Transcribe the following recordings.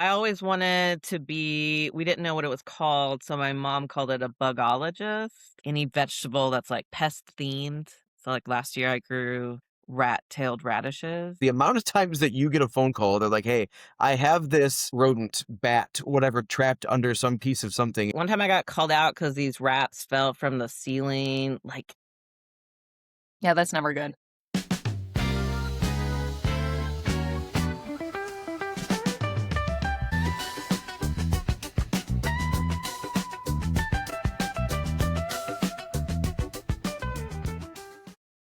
I always wanted to be we didn't know what it was called, so my mom called it a bugologist. Any vegetable that's, like, pest themed. So, like, last year I grew rat-tailed radishes. The amount of times that you get a phone call, they're like, "Hey, I have this rodent, bat, whatever, trapped under some piece of something." One time I got called out because these rats fell from the ceiling, like. Yeah, that's never good.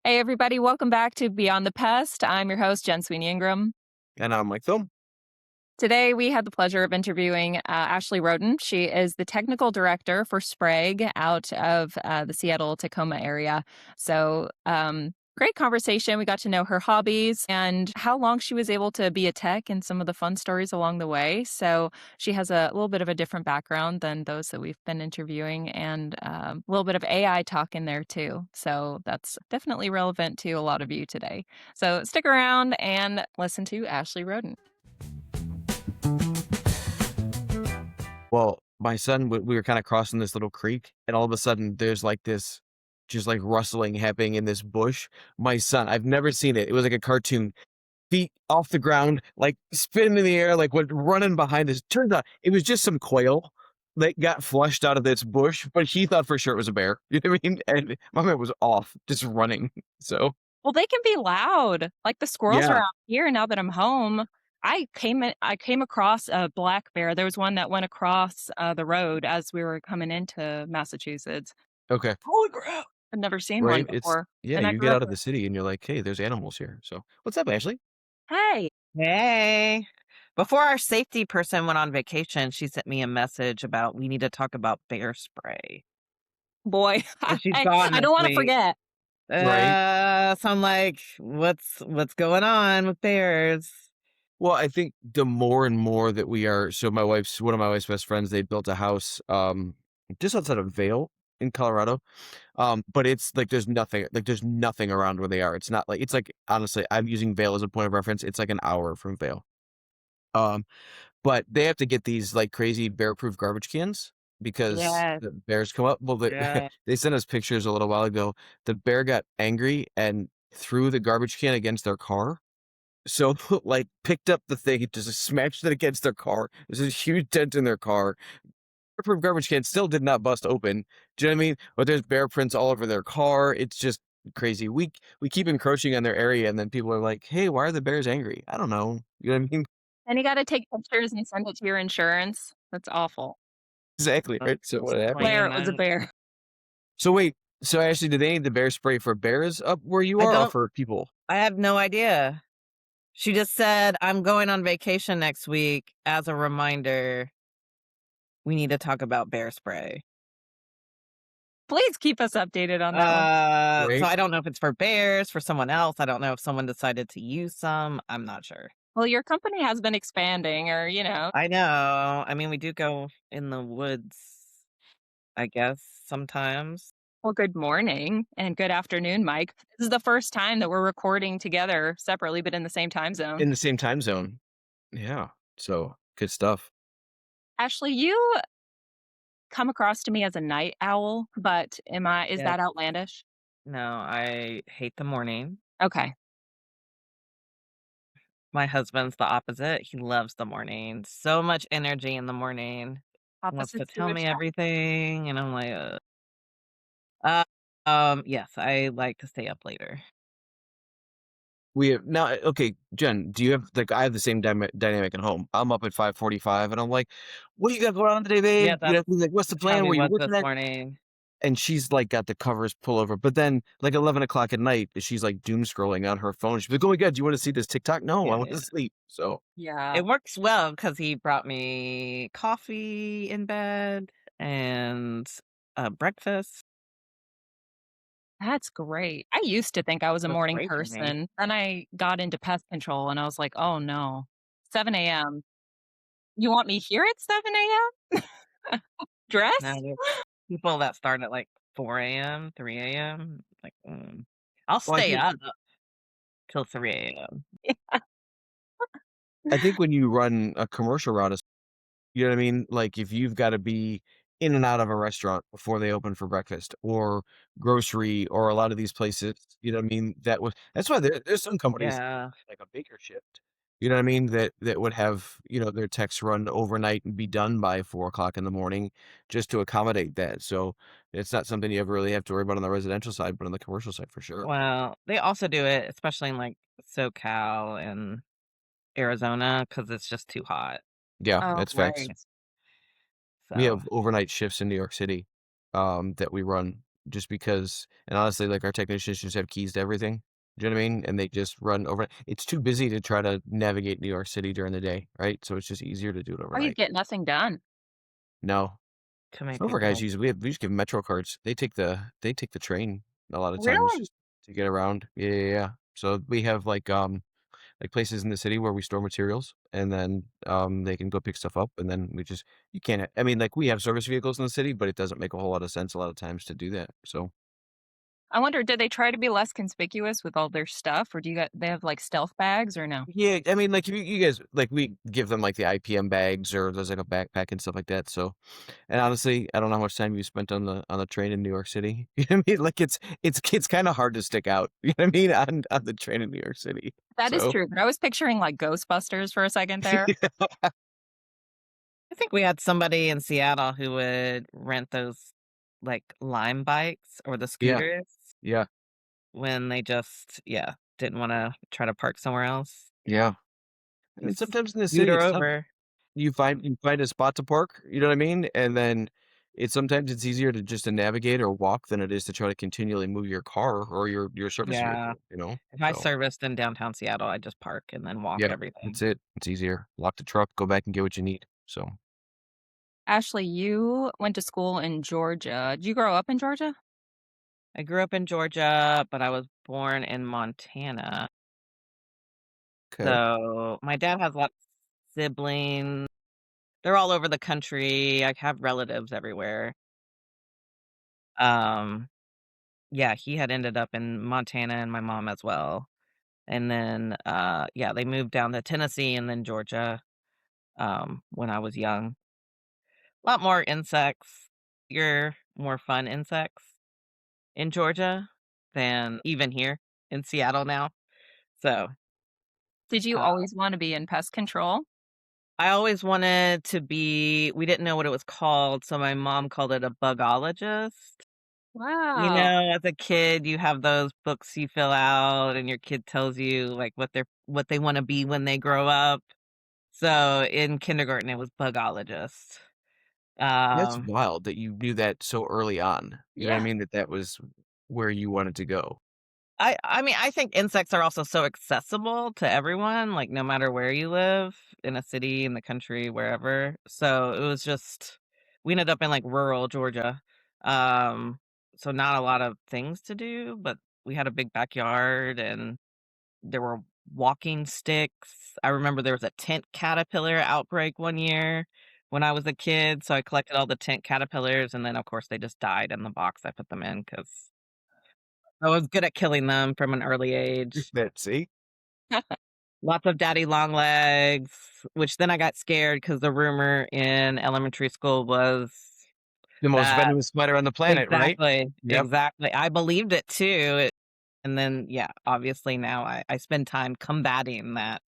Hey, everybody, welcome back to Beyond the Pest. I'm your host, Jen Sweeney Ingram. And I'm like, "Phil, Today, we had the pleasure of interviewing Ashley Roden. She is the technical director for Sprague out of the Seattle-Tacoma area. So, great conversation. We got to know her hobbies and how long she was able to be a tech and some of the fun stories along the way. So, she has a little bit of a different background than those that we've been interviewing, and a little bit of AI talk in there too. So, that's definitely relevant to a lot of you today. So, stick around and listen to Ashley Roden. well, my son, we were kind of crossing this little creek, and all of a sudden there's like this just like rustling happening in this bush. My son, I've never seen it. It was like a cartoon. Feet off the ground, like spinning in the air, like what running behind this. Turns out it was just some quail that got flushed out of this bush, but he thought for sure it was a bear. You know what I mean? And my man was off, just running. So Well, they can be loud. Like, the squirrels are yeah. out here now that I'm home. I came across a black bear. There was one that went across, the road as we were coming into Massachusetts. Okay. Holy crap! I'd never seen one Right. It's before, yeah, and I you grew get up out of with. the city and you're like, hey, there's animals here. So what's up, Ashley? Hey, Hey. Before our safety person went on vacation, she sent me a message about we need to talk about bear spray. boy, And she's I gone I this don't wanna week. forget. Right. So I'm like, what's going on with bears? Well, I think the more and more that we are, so one of my wife's best friends, they built a house just outside of Vail in Colorado. But it's like there's nothing around where they are. It's not like it's like honestly, I'm using Vail as a point of reference. It's like an hour from Vail. Um, but they have to get these like crazy bear-proof garbage cans because Yes, the bears come up. Well, yeah. they sent us pictures a little while ago. The bear got angry and threw the garbage can against their car. So like picked up the thing, just smashed it against their car. There's a huge dent in their car. Bear-proof garbage can still did not bust open. Do you know what I mean? But there's bear prints all over their car. It's just crazy. We keep encroaching on their area, and then people are like, "Hey, why are the bears angry?" I don't know. You know what I mean? And you gotta take pictures and send it to your insurance. That's awful. Exactly, right? So what happened? Swear Explain it was a that. bear. So wait, so actually, do they need the bear spray for bears up where you I are, or don't for people? I have no idea. She just said, I'm going on vacation next week. As a reminder, we need to talk about bear spray. Please keep us updated on that one. So Right? I don't know if it's for bears, for someone else. I don't know if someone decided to use some. I'm not sure. Well, your company has been expanding or. I know. I mean, we do go in the woods, I guess, sometimes. Well, good morning and good afternoon, Mike. This is the first time that we're recording together separately, but in the same time zone. In the same time zone. Yeah. So good stuff. Ashley, you come across to me as a night owl, but is Yes. that outlandish? No, I hate the morning. Okay. My husband's the opposite. He loves the morning. So much energy in the morning. Wants to Opposites do tell me attract. everything, and I'm like, Uh, yes, I like to stay up later. We have now, okay, Jen, do you have like I have the same dynamic at home. I'm up at 5:45 and I'm like, what do you got going on today, Yeah, babe? You that's know, he's like, what's the how plan? he Where you was working this at? morning. And she's like got the covers pull over. But then like 11 o'clock at night, she's like doom scrolling on her phone. She's like, oh my God, do you want to see this TikTok? No, I Yeah, want to yeah. sleep. So Yeah, It works well because he brought me coffee in bed and, breakfast. that's great. I used to think I was a So it's morning great for me. person. Then I got into pest control and I was like, oh no, 7 a.m. You want me here at 7 a.m.? Now Dressed? there's people that start at, like, 4 a.m., 3 a.m., like, I'll well, I stay think up till 3 a.m. I think when you run a commercial route, you know what I mean? Like, if you've gotta be in and out of a restaurant before they open for breakfast or grocery or a lot of these places, you know what I mean? That's why there's some companies Yeah. like a baker shift, you know what I mean? That would have, their techs run overnight and be done by 4 o'clock in the morning just to accommodate that. So, it's not something you ever really have to worry about on the residential side, but on the commercial side for sure. Well, they also do it, especially in, like, SoCal and Arizona, because it's just too hot. Yeah, Oh, that's facts. right. We So, have overnight shifts in New York City, that we run just because and honestly, like, our technicians just have keys to everything. Do you know what I mean? And they just run overnight. It's too busy to try to navigate New York City during the day, right? So it's just easier to do it Or you overnight. get nothing done. No. too many Some of our guys people. we just give 'em Metro cards. They take the train a lot of times Really? just to get around. Yeah, yeah, yeah. So we have, like places in the city where we store materials and then they can go pick stuff up and then we just you can't I mean like we have service vehicles in the city but it doesn't make a whole lot of sense a lot of times to do that. So I wonder, did they try to be less conspicuous with all their stuff, or do you got they have, like, stealth bags or no? yeah, I mean like you guys like we give them like the IPM bags or there's like a backpack and stuff like that. So and honestly, I don't know how much time you spent on the train in New York City. You know what I mean? Like it's kind of hard to stick out. You know what I mean on the train in New York City. That is So true, but I was picturing, like, Ghostbusters for a second there. I think we had somebody in Seattle who would rent those, like, Lime bikes or the yeah, scooters yeah, when they just yeah, didn't wanna try to park somewhere else. yeah. I mean, Just sometimes in the city, scooter it's tough. over. You find a spot to park, you know what I mean? And then it's easier to just to navigate or walk than it is to try to continually move your car or your service Yeah. vehicle, you know? If I So, serviced in downtown Seattle, I just park and then walk yeah, that's everything. it. It's easier. Lock the truck, go back and get what you need. So, Ashley, you went to school in Georgia. Did you grow up in Georgia? I grew up in Georgia, but I was born in Montana. okay. So, my dad has lots of siblings. They're all over the country. I have relatives everywhere. Um, yeah, he had ended up in Montana and my mom as well. And then, yeah, they moved down to Tennessee and then Georgia, when I was young. A lot more insects, bigger, more fun insects in Georgia than even here in Seattle now. So, Did you uh, always wanna be in pest control? I always wanted to be we didn't know what it was called, so my mom called it a bugologist. You Wow. know, as a kid, you have those books you fill out and your kid tells you, like, what they wanna be when they grow up. So, in kindergarten, it was bugologist. That's Um, wild that you knew that so early on. You know what I Yeah. mean? That was where you wanted to go. I mean, I think insects are also so accessible to everyone, like, no matter where you live, in a city, in the country, wherever. So, it was just we ended up in, like, rural Georgia. Um, so not a lot of things to do, but we had a big backyard and there were walking sticks. I remember there was a tent caterpillar outbreak one year when I was a kid, so I collected all the tent caterpillars, and then, of course, they just died in the box I put them in because I was good at killing them from an early age. That see? Lots of daddy long legs, which then I got scared because the rumor in elementary school was The most that venomous spider on the planet, right? exactly, Yep. exactly. I believed it too, and then, yeah, obviously now I spend time combating that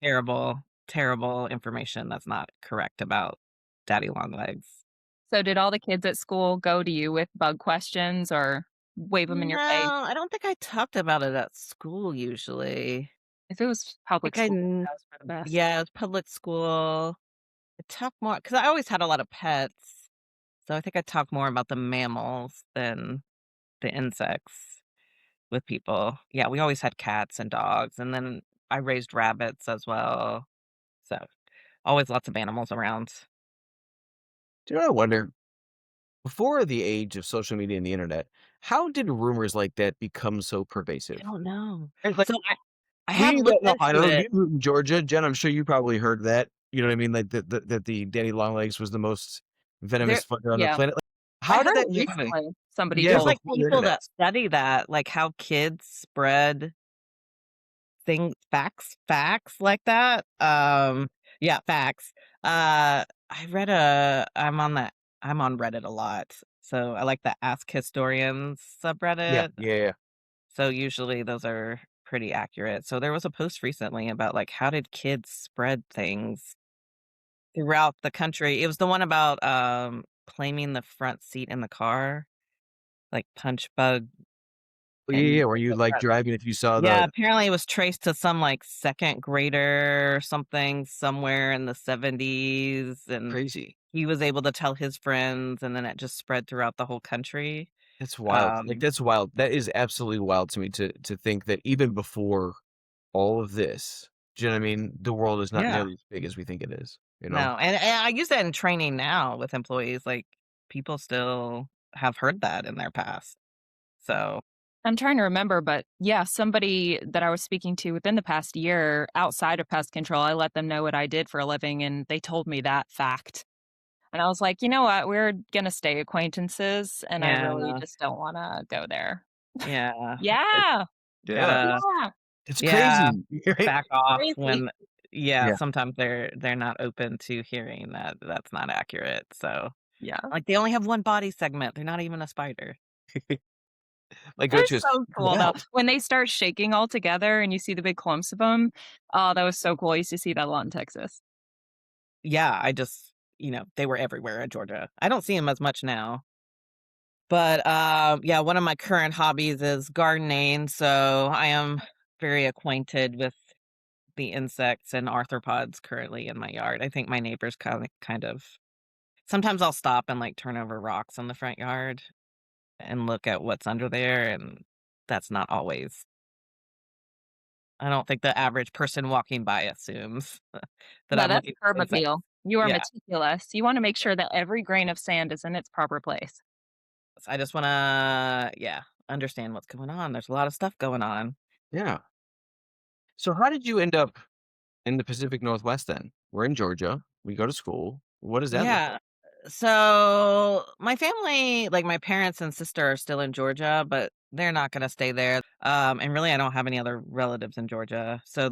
terrible, terrible information that's not correct about daddy long legs. So did all the kids at school go to you with bug questions or wave them in your No, face? I don't think I talked about it at school usually. If it was I public think I school, kn that was for the best. yeah, it was public school. I talked more because I always had a lot of pets, so I think I talked more about the mammals than the insects with people. Yeah, we always had cats and dogs, and then I raised rabbits as well, so always lots of animals around. Do you know what I wonder? Before the age of social media and the internet, how did rumors like that become so I pervasive? don't know. It's like So I have no, looked no, I into know it. you moved to Georgia, Jen, I'm sure you probably heard that. You know what I mean? Like that the Danny Longlegs was the most There venomous fucker on the Yeah. planet. Like, I how heard did it that get recently. Somebody yeah, there's, told like, before the people internet? that study that, like, how kids spread facts like that. Yeah, facts. I read a I'm on Reddit a lot, so I like the Ask Historians Yeah, subreddit. yeah, yeah. So usually those are pretty accurate. So there was a post recently about like how did kids spread things throughout the country. It was the one about claiming the front seat in the car, like punch bug Oh, yeah, and yeah, you were get you, the like, front. driving if you saw Yeah, the apparently it was traced to some like second grader or something somewhere in the 70s, and crazy. he was able to tell his friends, and then it just spread throughout the whole country. That's wild. Like, Um, that's wild. That is absolutely wild to me to think that even before all of this, do you know what I mean? The world is not yeah. nearly as big as we think it is, you know? No, and I use that in training now with employees, like, people still have heard that in their past. So, I'm trying to remember, but yeah, somebody that I was speaking to within the past year outside of pest control, I let them know what I did for a living and they told me that fact. And I was like, you know what? We're going to stay acquaintances and I really yeah, just don't want to go there. yeah, it's Yeah. Yeah. gotta Yeah. It's yeah, crazy, right? back off Crazy. when yeah, Yeah. sometimes they're not open to hearing that that's not accurate, so Yeah. like, they only have one body segment, they're not even a spider. Like, go They're to a so cool though. well. When they start shaking all together and you see the big clumps of them, oh, that was so cool. I used to see that a lot in Texas. Yeah, I just they were everywhere in Georgia. I don't see them as much now. But, yeah, one of my current hobbies is gardening, so I am very acquainted with the insects and arthropods currently in my yard. I think my neighbors kind of sometimes I'll stop and, like, turn over rocks in the front yard and look at what's under there, and that's not always I don't think the average person walking by assumes that Yeah, I'm that's looking curb for insects. appeal. You are Yeah, meticulous. You wanna make sure that every grain of sand is in its proper place. so I just wanna yeah, understand what's going on. There's a lot of stuff going on. Yeah. So how did you end up in the Pacific Northwest then? We're in Georgia. We go to school. What does that look Yeah. like? So my family, like my parents and sister are still in Georgia, but they're not going to stay there. And really, I don't have any other relatives in Georgia. So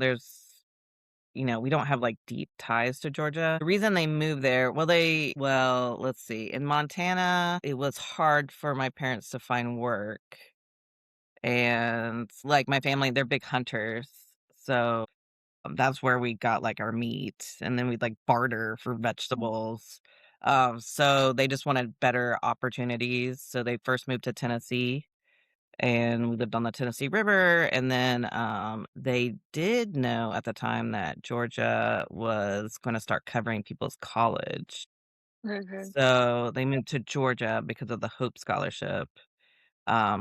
we don't have like deep ties to Georgia. The reason they moved there, well, let's see. In Montana, it was hard for my parents to find work. And like my family, they're big hunters. So that's where we got, like, our meat, and then we'd, like, barter for vegetables. So they just wanted better opportunities, so they first moved to Tennessee, and we lived on the Tennessee River, and then, they did know at the time that Georgia was gonna start covering people's college. Mhm. So they moved to Georgia because of the Hope Scholarship,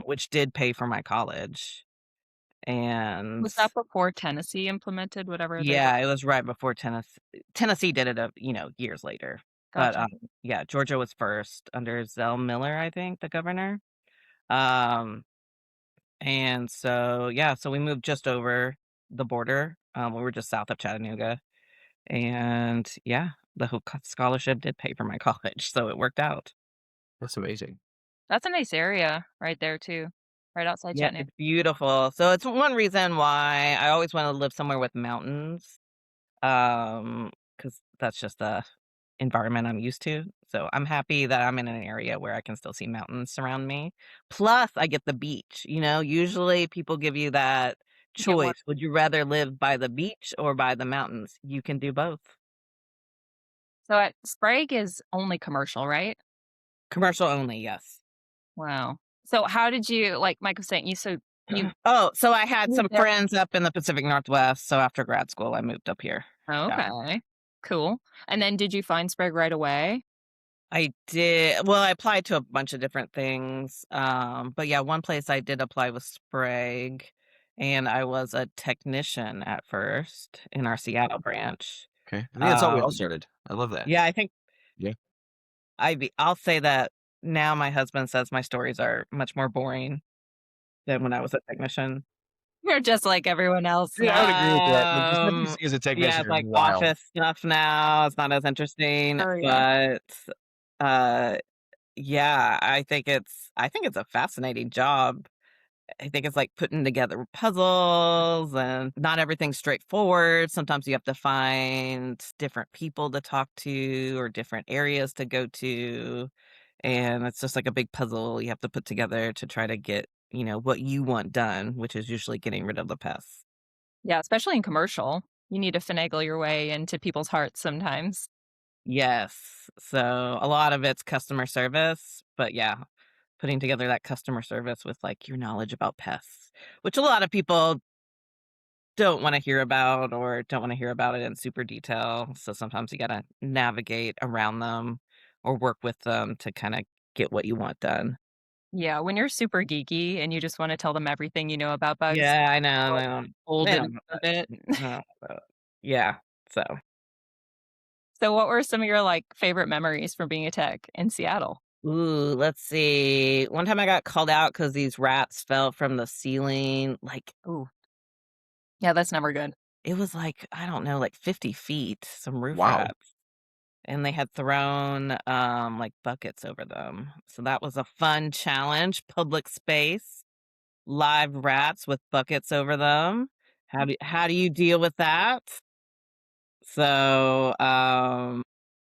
which did pay for my college, and Was that before Tennessee implemented whatever they did? yeah, it was right before Tennessee did it, years later. But, Gotcha. yeah, Georgia was first under Zell Miller, I think, the governor. Um, and so, yeah, so we moved just over the border. We were just south of Chattanooga. And, yeah, the Hope Scholarship did pay for my college, so it worked out. That's amazing. That's a nice area right there too, right outside Yeah, Chattanooga. it's beautiful. So it's one reason why I always wanna live somewhere with mountains. Because that's just the environment I'm used to. So I'm happy that I'm in an area where I can still see mountains surround me. Plus, I get the beach. Usually people give you that You get one. choice. Would you rather live by the beach or by the mountains? You can do both. So at Sprague is only commercial, right? Commercial only, yes. Wow. So how did you like Mike was saying, you Oh, so I had moved some there. friends up in the Pacific Northwest. So after grad school, I moved up here. Yeah. Okay. Cool. And then did you find Sprague right away? I did well, I applied to a bunch of different things, but yeah, one place I did apply was Sprague, and I was a technician at first in our Seattle branch. Okay. I think that's how we all Um, started. I love that. yeah, I think Yeah. I'll say that now my husband says my stories are much more boring than when I was a technician. You're just like everyone else Yeah, I would now. agree with that. Like, the stuff you Um, see as a yeah, technician it's are like wild. office stuff now, it's not as interesting, Oh yeah. but, uh, yeah, I think it's a fascinating job. I think it's like putting together puzzles and not everything's straightforward. Sometimes you have to find different people to talk to or different areas to go to. And it's just like a big puzzle you have to put together to try to get, what you want done, which is usually getting rid of the pests. Yeah, especially in commercial. You need to finagle your way into people's hearts sometimes. Yes. So a lot of it's customer service, but yeah, putting together that customer service with like your knowledge about pests, which a lot of people don't want to hear about or don't want to hear about it in super detail. So sometimes you got to navigate around them or work with them to kind of get what you want done. Yeah, when you're super geeky and you just wanna tell them everything you know about bugs, Yeah, I know. or They olden don't know of it. I don't know. Yeah. So, So what were some of your, like, favorite memories from being a tech in Seattle? ooh, let's see. One time I got called out because these rats fell from the ceiling. Like, Ooh, yeah, that's never good. it was like, I don't know, like 50 feet, some roof Wow. rats. And they had thrown, like, buckets over them. So that was a fun challenge, public space, live rats with buckets over them. How do you deal with that? So,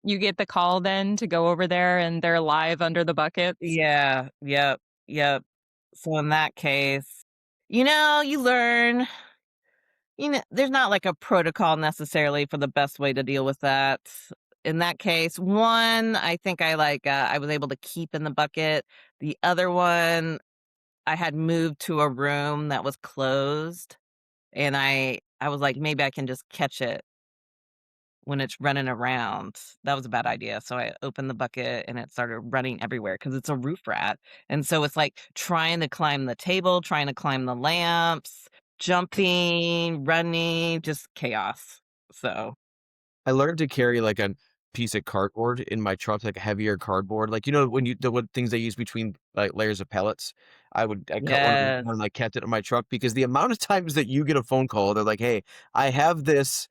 You get the call then to go over there and they're live under the buckets? yeah, yep, yep. So in that case, you learn, there's not like a protocol necessarily for the best way to deal with that. In that case, one, I think I was able to keep in the bucket. The other one, I had moved to a room that was closed, and I was like, maybe I can just catch it when it's running around. That was a bad idea. So I opened the bucket and it started running everywhere because it's a roof rat. And so it's like trying to climb the table, trying to climb the lamps, jumping, running, just chaos. So, I learned to carry like a piece of cardboard in my truck, like a heavier cardboard. Like, when you the what things they use between like layers of pellets. I cut one of them yes. and I kept it in my truck because the amount of times that you get a phone call, they're like, "Hey, I have this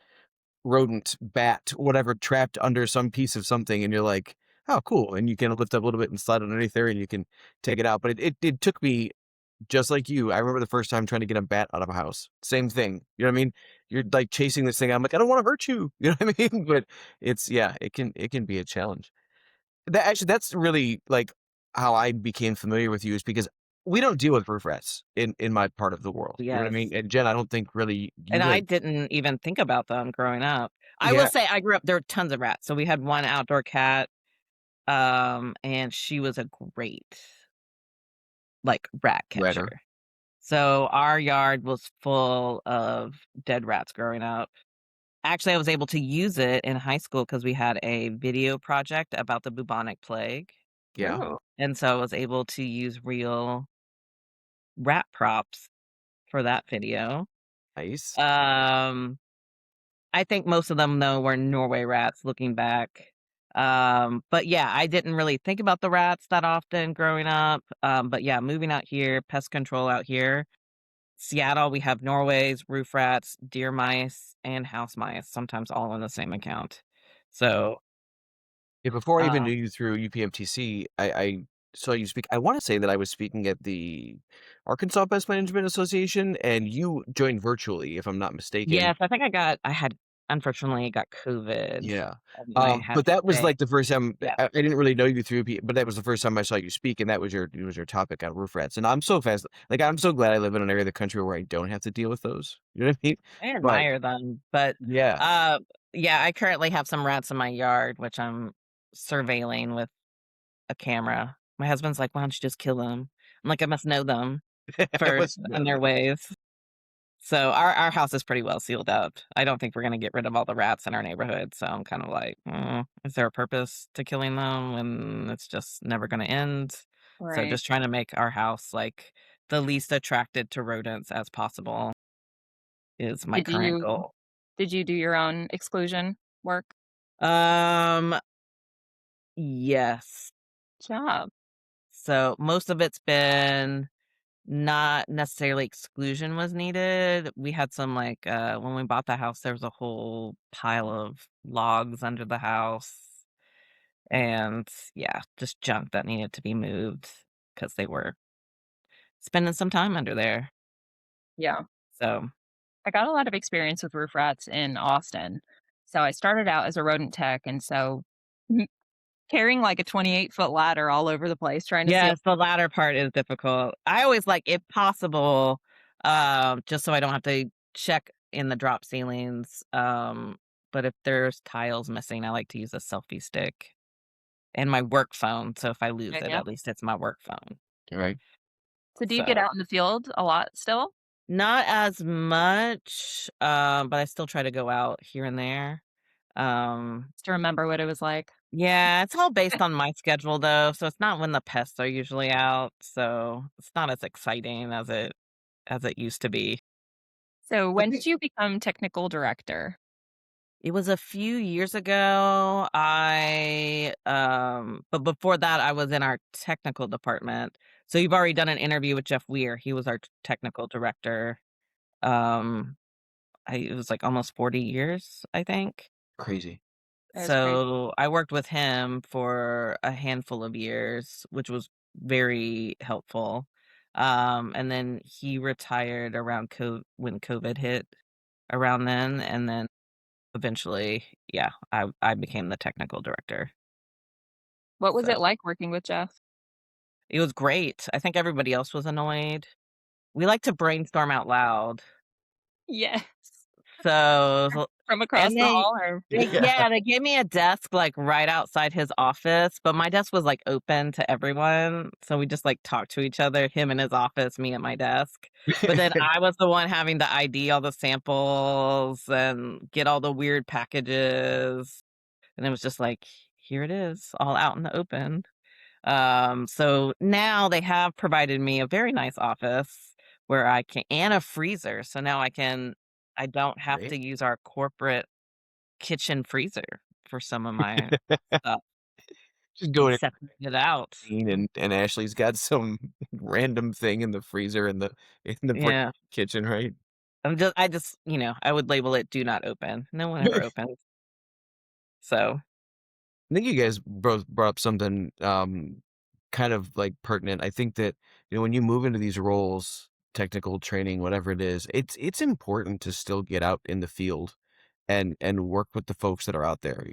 rodent, bat, whatever, trapped under some piece of something," and you're like, "Oh, cool." And you can lift up a little bit and slide underneath there and you can take it out. But it took me just like you. I remember the first time trying to get a bat out of a house. Same thing. You know what I mean? You're like chasing this thing. I'm like, I don't want to hurt you. You know what I mean? But yeah, it can be a challenge. That's really like how I became familiar with you is because we don't deal with roof rats in my part of the world. You know what I mean? Yes. And Jen, I don't think really you And I did. didn't even think about them growing up. I will Yeah, say I grew up there were tons of rats. So we had one outdoor cat, and she was a great, like, rat redder. catcher. So our yard was full of dead rats growing up. Actually, I was able to use it in high school because we had a video project about the bubonic plague, Yeah, Ooh. and so I was able to use real rat props for that video. nice. Um, I think most of them, though, were Norway rats looking back. But yeah, I didn't really think about the rats that often growing up. But yeah, moving out here, pest control out here, Seattle, we have Norways, roof rats, deer mice, and house mice, sometimes all in the same account. So, Yeah, before I even uh, knew you through UPMTC, I saw you speak. I want to say that I was speaking at the Arkansas Pest Management Association, and you joined virtually, if I'm not mistaken. yes, I had unfortunately got COVID, Yeah. and I had But to that was stay. like the first time Yeah. I didn't really know you through, but that was the first time I saw you speak, and that was your topic on roof rats. And I'm so fast, like I'm so glad I live in an area of the country where I don't have to deal with those. You know what I mean? I But admire them, but, yeah, uh, yeah, I currently have some rats in my yard, which I'm surveilling with a camera. My husband's like, "Why don't you just kill them?" I'm like, "I must know them I first was and their ways." So our house is pretty well sealed up. I don't think we're gonna get rid of all the rats in our neighborhood, so I'm kinda like, is there a purpose to killing them when it's just never gonna end?" So Right. just trying to make our house, like, the least attracted to rodents as possible is my Did current you goal. did you do your own exclusion work? Um, yes. Job. So most of it's been not necessarily exclusion was needed. We had some like when we bought the house, there was a whole pile of logs under the house and yeah, just junk that needed to be moved because they were spending some time under there. Yeah. So, I got a lot of experience with roof rats in Austin. So I started out as a rodent tech, and so m carrying like a 28-foot ladder all over the place trying to seal. yes, the latter part is difficult. I always like, if possible, just so I don't have to check in the drop ceilings, but if there's tiles missing, I like to use a selfie stick and my work phone, so if I lose it, Yeah. at least it's my work phone. Right. So do you get So, out in the field a lot still? not as much, but I still try to go out here and there. Um, Just to remember what it was like. yeah, it's all based on my schedule though, so it's not when the pests are usually out, so it's not as exciting as it used to be. So I when did think you become technical director? It was a few years ago. But before that, I was in our technical department. So you've already done an interview with Jeff Weir. He was our technical director. Um, it was like almost 40 years, I think. crazy. That was crazy. So I worked with him for a handful of years, which was very helpful. And then he retired around when COVID hit around then, and then eventually, yeah, I became the technical director. What was So, it like working with Jeff? it was great. I think everybody else was annoyed. We like to brainstorm out loud. Yes. So From across and the hall or Yeah. yeah, they gave me a desk, like, right outside his office, but my desk was, like, open to everyone, so we just, like, talked to each other, him in his office, me at my desk. But then I was the one having to ID all the samples and get all the weird packages, and it was just like, "Here it is, all out in the open." So now they have provided me a very nice office where I can, and a freezer. So now I don't have Right. to use our corporate kitchen freezer for some of my stuff Just and going separate it out. in and Ashley's got some random thing in the freezer in the brand Yeah. kitchen, right? I just, I would label it do not open. No one ever opens. So, I think you guys both brought up something kind of like pertinent. I think that when you move into these roles, technical training, whatever it is, it's important to still get out in the field and work with the folks that are out there.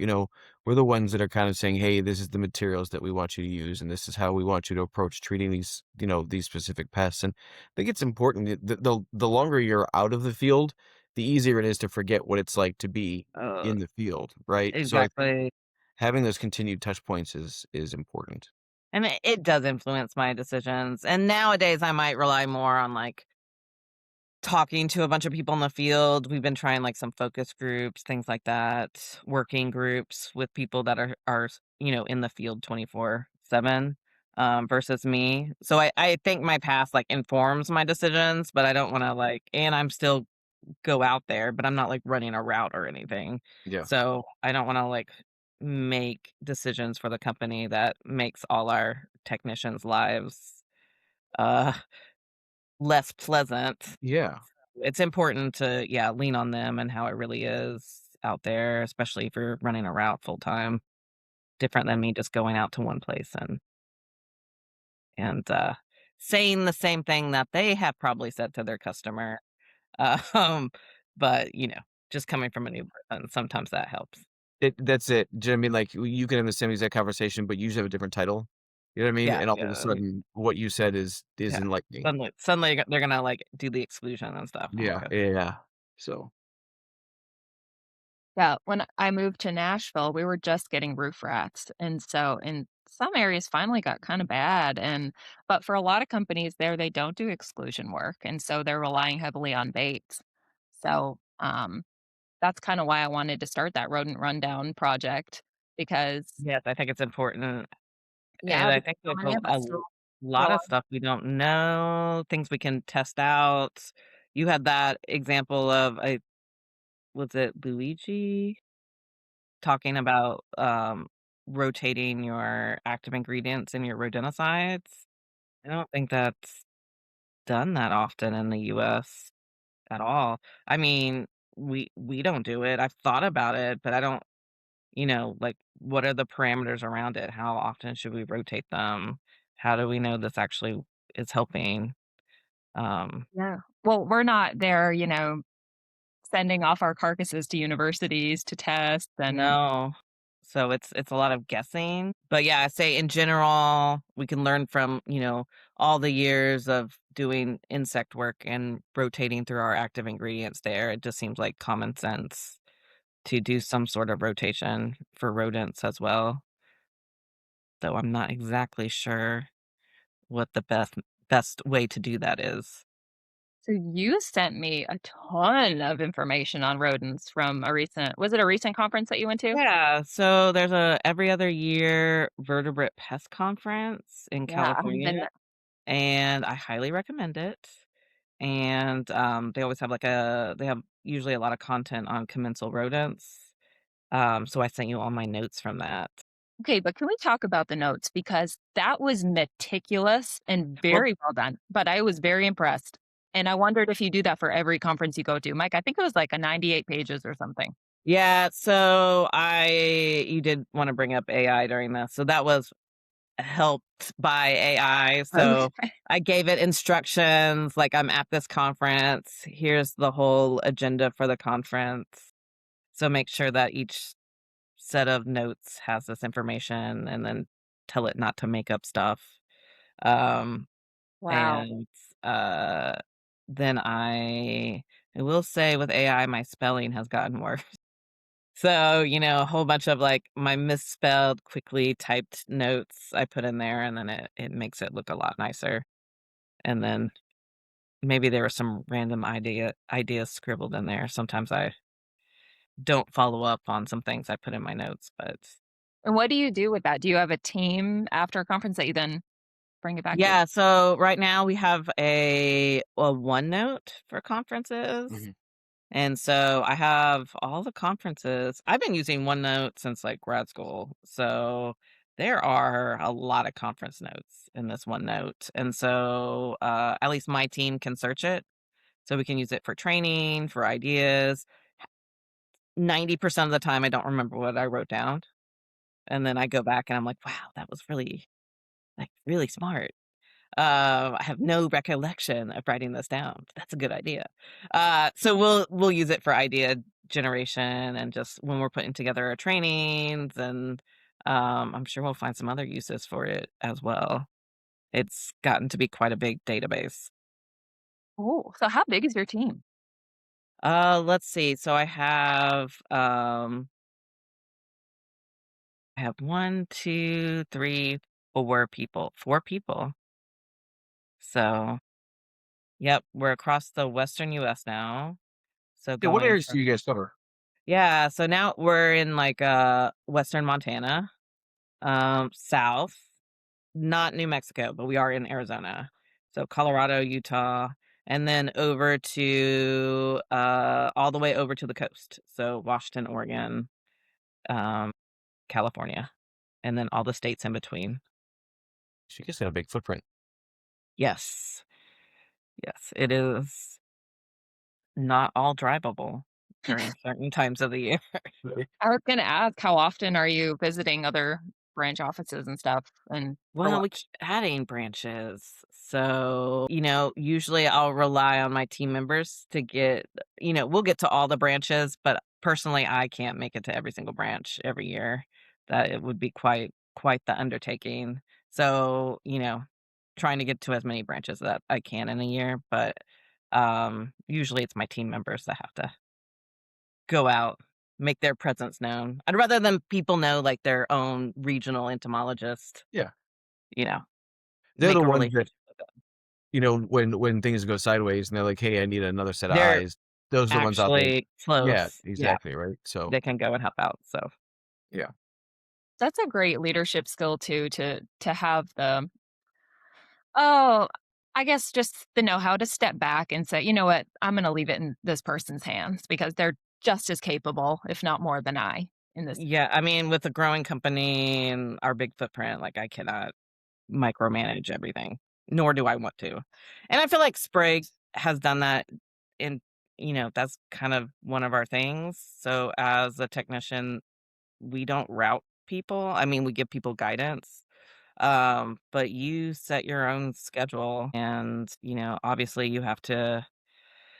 We're the ones that are kind of saying, "Hey, this is the materials that we want you to use, and this is how we want you to approach treating these specific pests." And I think it's important that the longer you're out of the field, the easier it is to forget what it's like to be uh, in the field, right? So I think exactly. having those continued touch points is important. And it does influence my decisions. And nowadays I might rely more on, like, talking to a bunch of people in the field. We've been trying, like, some focus groups, things like that, working groups with people that are in the field 24/7, versus me. So I think my past, like, informs my decisions, but I don't wanna, like, and I'm still go out there, but I'm not, like, running a route or anything. Yeah. So I don't wanna, like, make decisions for the company that makes all our technicians' lives, uh, less pleasant. Yeah. It's important to, yeah, lean on them and how it really is out there, especially if you're running a route full time, different than me just going out to one place and saying the same thing that they have probably said to their customer. Um, but, just coming from a new person, sometimes that helps. That's it. Do you know what I mean? Like, you can have the same exact conversation, but you usually have a different title. You know what I mean? Yeah, And all of a yeah, sudden, what you said is yeah. enlightening. Suddenly they're gonna, like, do the exclusion and stuff. I'm like, Yeah, "Okay." yeah, yeah. So yeah, when I moved to Nashville, we were just getting roof rats, and so in some areas finally got kinda bad, but for a lot of companies there, they don't do exclusion work, and so they're relying heavily on baits. So, that's kinda why I wanted to start that rodent rundown project because Yes, I think it's important, and yeah, I because think so there's many of a us still lot rely. of stuff we don't know, things we can test out. You had that example of, was it Luigi? Talking about, rotating your active ingredients in your rodenticides. I don't think that's done that often in the US at all. I mean, we don't do it. I've thought about it, but I don't, like, what are the parameters around it? How often should we rotate them? How do we know this actually is helping? Yeah. Well, we're not there, sending off our carcasses to universities to test and No. So it's a lot of guessing. But yeah, I say in general, we can learn from, all the years of doing insect work and rotating through our active ingredients there. It just seems like common sense to do some sort of rotation for rodents as well. Though I'm not exactly sure what the best way to do that is. so you sent me a ton of information on rodents from was it a recent conference that you went to? Yeah, so there's a every other year vertebrate pest conference in Yeah, I haven't been California, there. and I highly recommend it. And they always have they have usually a lot of content on commensal rodents. So I sent you all my notes from that. Okay, but can we talk about the notes? Because that was meticulous and Well, very well done, but I was very impressed. And I wondered if you do that for every conference you go to. Mike, I think it was like a 98 pages or something. yeah, so I you did want to bring up AI during this. So that was helped by AI. So Okay. I gave it instructions like I'm at this conference. Here's the whole agenda for the conference. So make sure that each set of notes has this information and then tell it not to make up stuff. Um Wow. and uh then I will say with AI my spelling has gotten worse. So, a whole bunch of like my misspelled, quickly typed notes I put in there and then it makes it look a lot nicer. And then maybe there was some random ideas scribbled in there. Sometimes I don't follow up on some things I put in my notes, but And what do you do with that? Do you have a team after a conference that you then bring it back to? yeah, so right now we have a OneNote for conferences. Mhm. And so I have all the conferences. I've been using OneNote since like grad school. So there are a lot of conference notes in this OneNote. And so at least my team can search it. So we can use it for training, for ideas. 90% of the time, I don't remember what I wrote down. And then I go back and I'm like, wow, that was really, like, really smart. I have no recollection of writing this down. That's a good idea. So we'll use it for idea generation and just when we're putting together our trainings, and I'm sure we'll find some other uses for it as well. It's gotten to be quite a big database. Oh, so how big is your team? Let's see. So I have one, two, three, four people. So yep, we're across the Western US now. So Yeah, what going areas do you guys cover? Yeah, so now we're in, like, Western Montana, south, not New Mexico, but we are in Arizona. So Colorado, Utah, and then over to, all the way over to the coast. So Washington, Oregon, um, California, and then all the states in between. So you guys got a big footprint. Yes. Yes, it is not all drivable during certain times of the year. Really? I was gonna ask, how often are you visiting other branch offices and stuff, and for Well, what? we keep adding branches. So, usually I'll rely on my team members to we'll get to all the branches, but personally I can't make it to every single branch every year. That it would be quite the undertaking. So, trying to get to as many branches that I can in a year, but usually it's my team members that have to go out, make their presence known. I'd rather than people know like their own regional entomologist, Yeah. you know. They're Make the a ones that, relationship with them. when things go sideways and they're like, "Hey, I need another set of They're eyes." Those are the ones out there. actually Yeah, close. Yeah, exactly, right? So, they can go and help out, so yeah. That's a great leadership skill too, to have oh, I guess just the know-how to step back and say, "You know what? I'm gonna leave it in this person's hands because they're just as capable, if not more than I in this." yeah, I mean, with a growing company and our big footprint, like, I cannot micromanage everything, nor do I want to. And I feel like Sprague has done that in that's kind of one of our things. So, as a technician, we don't route people. I mean, we give people guidance, But you set your own schedule and, obviously you have to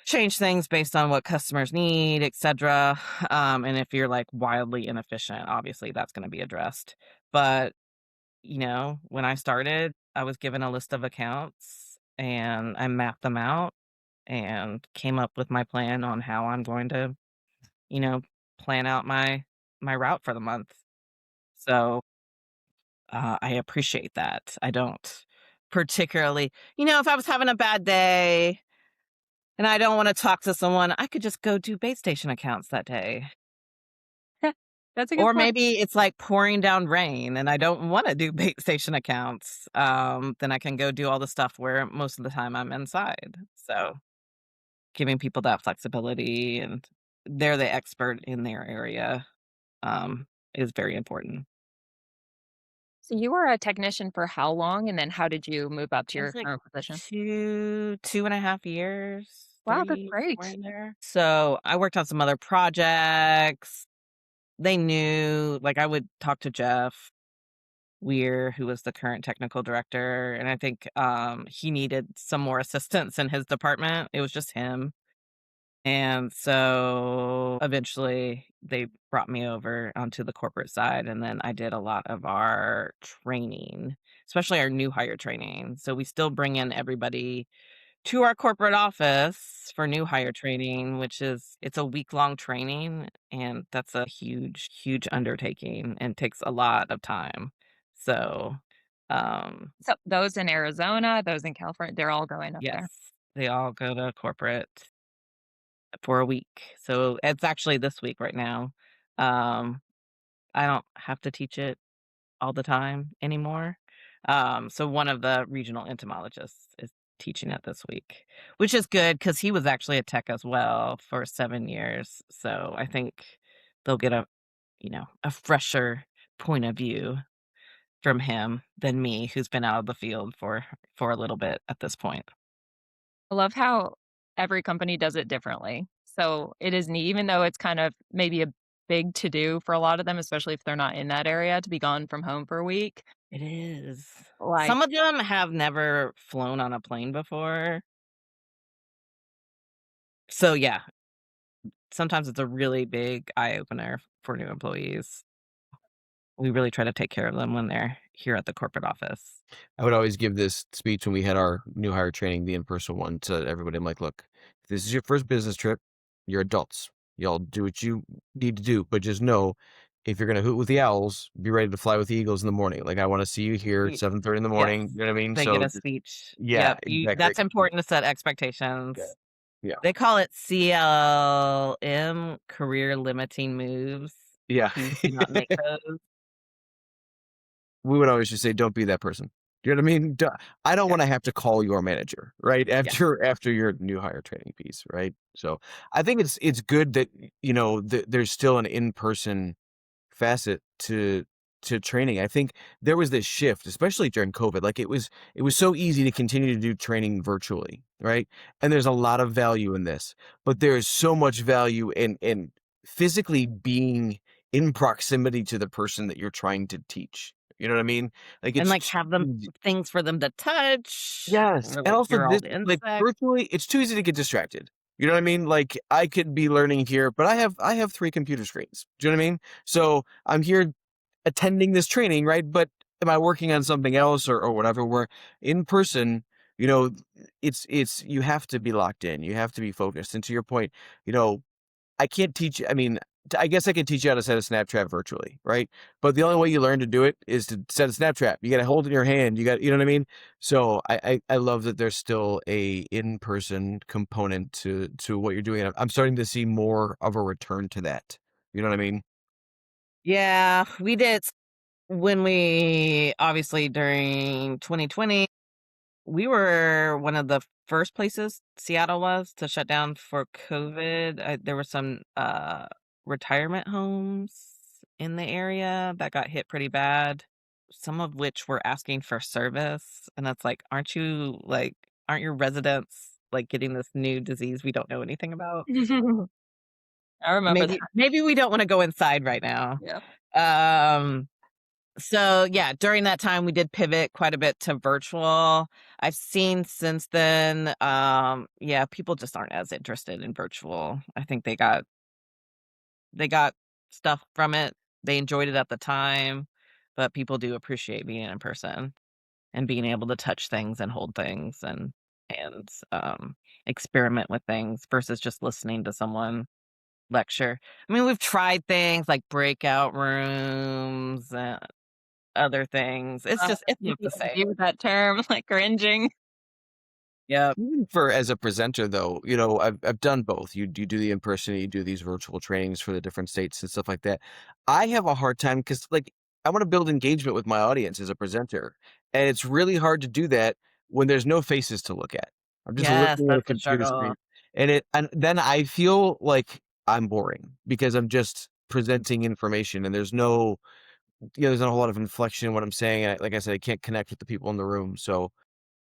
change things based on what customers need, etc. And if you're like wildly inefficient, obviously that's going to be addressed. But, when I started, I was given a list of accounts and I mapped them out and came up with my plan on how I'm going to, you know, plan out my route for the month. So, I appreciate that. I don't particularly, if I was having a bad day and I don't wanna talk to someone, I could just go do bait station accounts that day. That's a good Or point. maybe it's, like, pouring down rain and I don't wanna do bait station accounts, then I can go do all the stuff where most of the time I'm inside. So, giving people that flexibility and they're the expert in their area, is very important. So you were a technician for how long, and then how did you move up to It your was like current position? 2.5 years, Wow, that's 3, somewhere great. in there. So, I worked on some other projects. They knew like, I would talk to Jeff Weir, who was the current technical director, and I think, he needed some more assistance in his department. It was just him. And so, eventually, they brought me over onto the corporate side, and then I did a lot of our training, especially our new hire training. So, we still bring in everybody to our corporate office for new hire training, which is it's a week-long training, and that's a huge, huge undertaking and takes a lot of time. So, um, So those in Arizona, those in California, they're all going up yes, there. they all go to corporate for a week. So, it's actually this week right now. Um, I don't have to teach it all the time anymore. So one of the regional entomologists is teaching it this week, which is good because he was actually a tech as well for 7 years. So I think they'll get a fresher point of view from him than me, who's been out of the field for a little bit at this point. I love how every company does it differently. So it is neat, even though it's kind of maybe a big to do for a lot of them, especially if they're not in that area to be gone from home for a week. It is. Like, Some of them have never flown on a plane before. So yeah, sometimes it's a really big eye opener for new employees. We really try to take care of them when they're here at the corporate office. I would always give this speech when we had our new hire training, the in-person one, to everybody. I'm like, "Look, if this is your first business trip, you're adults. Y'all do what you need to do, but just know if you're gonna hoot with the owls, be ready to fly with the eagles in the morning. Like, I wanna see you here at Y 7:30 in the Yes, morning." You know what I mean? they get So, a speech. yeah, Yep, you exactly. that's important to set Yeah, expectations. yeah, They call it CLM, career limiting moves. yeah. Please do not make those. We would always just say, "Don't be that person." Do you know what I mean? I don't Yeah, wanna have to call your manager, right? yeah. After your new hire training piece, right? So, I think it's good that, there's still an in-person facet to training. I think there was this shift, especially during COVID. Like, it was so easy to continue to do training virtually, right? And there's a lot of value in this, but there is so much value in physically being in proximity to the person that you're trying to teach. You know what I mean? Like, And, it's like, have them things for them to touch yes, or, and like, also hear all this the like, insects. virtually, it's too easy to get distracted. You know what I mean? Like, I could be learning here, but I have 3 computer screens. Do you know what I mean? So, I'm here attending this training, right? But am I working on something else or whatever? Where in person, you know, it's you have to be locked in. You have to be focused. And to your point, you know, I can't teach I mean, I guess I can teach you how to set a snap trap virtually, right? But the only way you learn to do it is to set a snap trap. You gotta hold it in your hand. You know what I mean? So I love that there's still a in-person component to what you're doing. I'm starting to see more of a return to that. You know what I mean? Yeah, we did when we obviously during 2020 we were one of the first places Seattle was to shut down for COVID. There were some, retirement homes in the area that got hit pretty bad, some of which were asking for service, and that's like, aren't your residents, like, getting this new disease we don't know anything about? I remember that. Maybe we don't wanna go inside right now. Yeah. Um So, yeah, during that time, we did pivot quite a bit to virtual. I've seen since then, yeah, people just aren't as interested in virtual. I think they got stuff from it. They enjoyed it at the time, but people do appreciate being in person and being able to touch things and hold things and experiment with things versus just listening to someone lecture. I mean, we've tried things like breakout rooms and other things. It's You not the same. agree with that term, like cringing. Yep. Even for as a presenter though, I've done both. You do the in person, you do these virtual trainings for the different states and stuff like that. I have a hard time because like I want to build engagement with my audience as a presenter, and it's really hard to do that when there's no faces to look at. I'm just Yes, looking at a that's the computer struggle. screen, and then I feel like I'm boring because I'm just presenting information, and there's not a whole lot of inflection in what I'm saying. And like I said, I can't connect with the people in the room, so.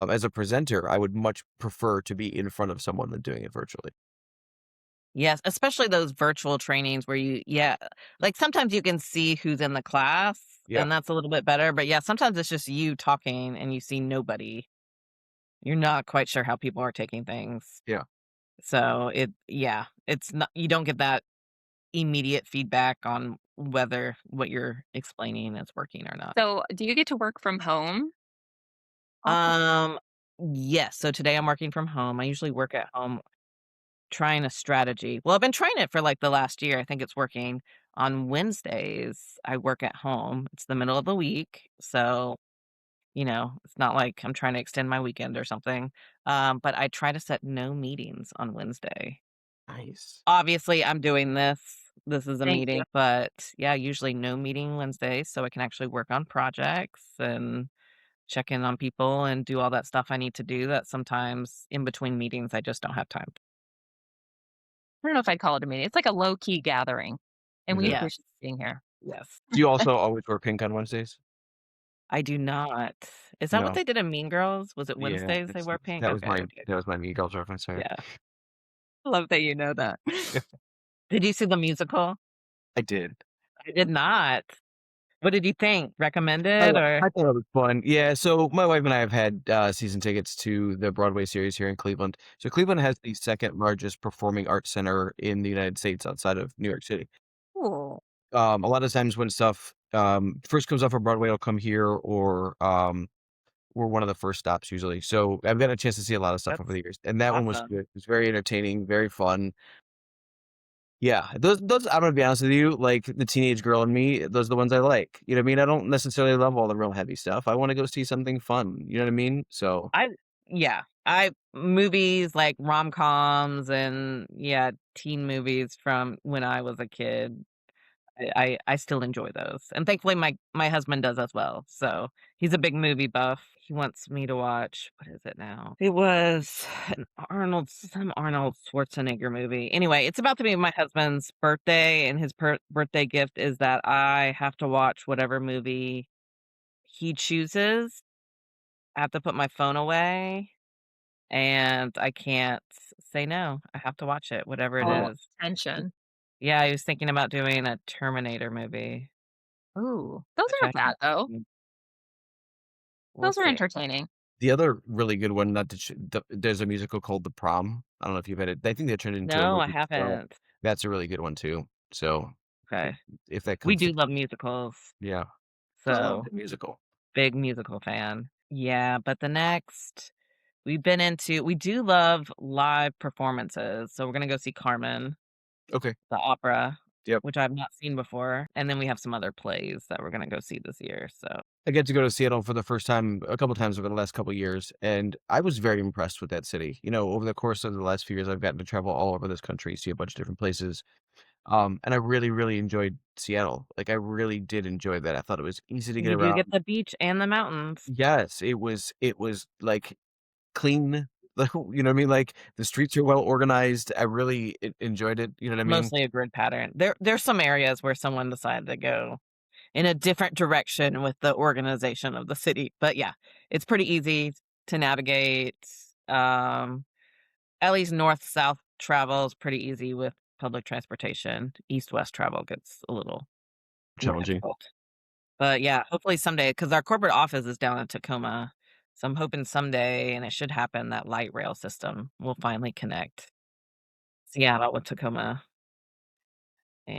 As a presenter, I would much prefer to be in front of someone than doing it virtually. Yes, especially those virtual trainings where yeah, like sometimes you can see who's in the class Yeah, and that's a little bit better, but yeah, sometimes it's just you talking and you see nobody. You're not quite sure how people are taking things. yeah. So yeah, it's not, you don't get that immediate feedback on whether what you're explaining is working or not. So, do you get to work from home often? Um, yes. So today I'm working from home. I usually work at home trying a strategy. Well, I've been trying it for like the last year. I think it's working. On Wednesdays, I work at home. It's the middle of the week. So, it's not like I'm trying to extend my weekend or something. But I try to set no meetings on Wednesday. Nice. Obviously, I'm doing this. This is a Thank you. meeting, but yeah, usually no meeting Wednesday so I can actually work on projects and check in on people and do all that stuff I need to do that sometimes in between meetings I just don't have time. I don't know if I'd call it a meeting. It's like a low key gathering, and Is we it? Yes. appreciate being here. Yes. Do you also always wear pink on Wednesdays? I do not. Is that what No. they did in Mean Girls? Was it Yeah, Wednesdays they wear pink? that was Okay, my okay. that was my Mean Girls reference, sorry. Yeah. I love that you know that. Yeah, Did you see the musical? I did. I did not. What did you think? Recommend I it li or I thought it was fun. Yeah, so my wife and I have had, season tickets to the Broadway series here in Cleveland. So Cleveland has the second largest performing arts center in the United States outside of New York City. Cool. A lot of times when stuff, first comes off of Broadway, it'll come here or, we're one of the first stops usually. So I've got a chance to see a lot of stuff over that's the years, and that one was awesome. good. It was very entertaining, very fun. Yeah, those I'm gonna be honest with you, like the teenage girl in me, those are the ones I like. You know what I mean? I don't necessarily love all the real heavy stuff. I want to go see something fun. You know what I mean? So I yeah, I movies like rom-coms and yeah, teen movies from when I was a kid. I still enjoy those, and thankfully my husband does as well, so he's a big movie buff. He wants me to watch what is it now? It was some Arnold Schwarzenegger movie. Anyway, it's about to be my husband's birthday, and his birthday gift is that I have to watch whatever movie he chooses. I have to put my phone away, and I can't say no. I have to watch it, whatever it Oh, is. tension. Yeah, I was thinking about doing a Terminator movie. Ooh, those Which I aren't bad think though. we'll Those are see. entertaining. the other really good one, not to there's a musical called The Prom. I don't know if you've had it. I think they turned it into a No, I movie as well. haven't. That's a really good one too. So Okay. if that We comes to do love musicals, yeah, because I love so the musical. big musical fan. Yeah, but the next we do love live performances, so we're gonna go see Carmen, Okay. the opera, Yep. which I've not seen before, and then we have some other plays that we're gonna go see this year, so I get to go to Seattle for the first time a couple times over the last couple years, and I was very impressed with that city. Over the course of the last few years, I've gotten to travel all over this country, see a bunch of different places. And I really, really enjoyed Seattle. Like I really did enjoy that. I thought it was easy to get you do around. get the beach and the mountains. Yes, it was like clean. You know what I mean? Like the streets are well organized. I really enjoyed it. You know what I mean? Mostly a grid pattern. There's some areas where someone decided to go in a different direction with the organization of the city. But yeah, it's pretty easy to navigate. Um, at least north-south travel is pretty easy with public transportation. East-west travel gets a little more Challenging. difficult. But yeah, hopefully someday, because our corporate office is down in Tacoma. So I'm hoping someday, and it should happen, that light rail system will finally connect Seattle with Tacoma.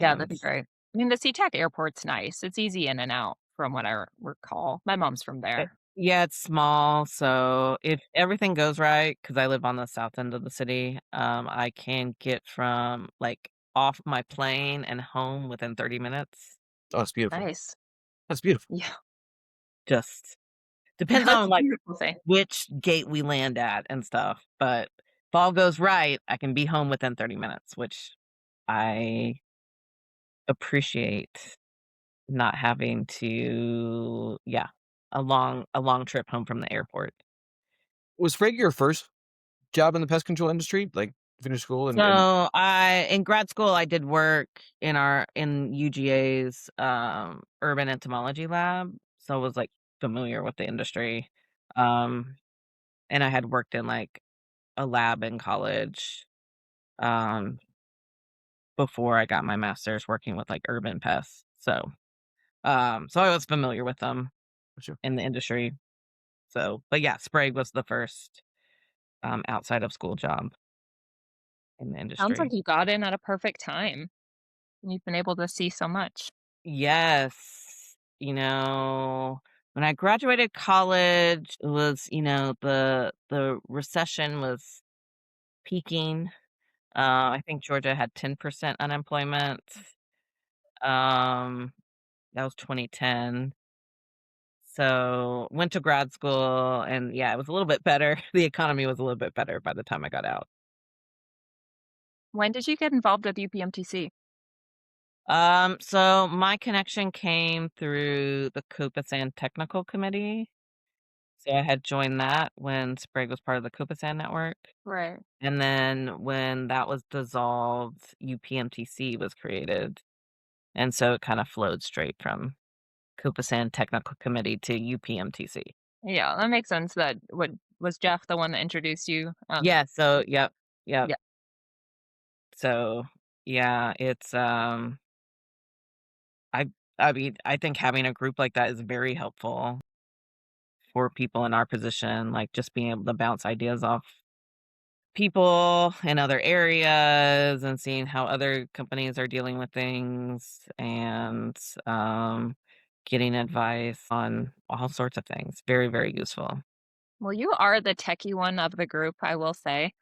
Yeah, And that'd be great. I mean, the SeaTac airport's nice. It's easy in and out from what I recall. My mom's from there. yeah, it's small. So if everything goes right, because I live on the south end of the city, I can get from like off my plane and home within 30 minutes. Oh, it's beautiful. Nice. That's beautiful. Yeah. Just depends That's on a like beautiful thing. which gate we land at and stuff. But if all goes right, I can be home within 30 minutes, which I appreciate not having to, yeah, a long trip home from the airport. Was Sprague your first job in the pest control industry? Like, finish school and So I in grad school I did work in UGA's urban entomology lab. So I was like familiar with the industry. Um and I had worked in like a lab in college um before I got my master's working with like urban pests. So I was familiar with them sure. in the industry. So but yeah, Sprague was the first outside of school job in the Sounds like industry. you got in at a perfect time. You've been able to see so much. Yes. When I graduated college, it was, the recession was peaking. I think Georgia had 10% unemployment. Um, that was 2010. So went to grad school and yeah, it was a little bit better. The economy was a little bit better by the time I got out. When did you get involved with UPMTC? So my connection came through the Copasan Technical Committee. So I had joined that when Sprague was part of the Copasan network, Right. and then when that was dissolved, UPMTC was created, and so it kinda flowed straight from Copasan Technical Committee to UPMTC. Yeah, that makes sense. That what was Jeff the one that introduced you? Yeah, so yep. Yeah. So, yeah, I I mean, I think having a group like that is very helpful for people in our position, like, just being able to bounce ideas off people in other areas and seeing how other companies are dealing with things and getting advice on all sorts of things. Very, very useful. Well, you are the techie one of the group, I will say.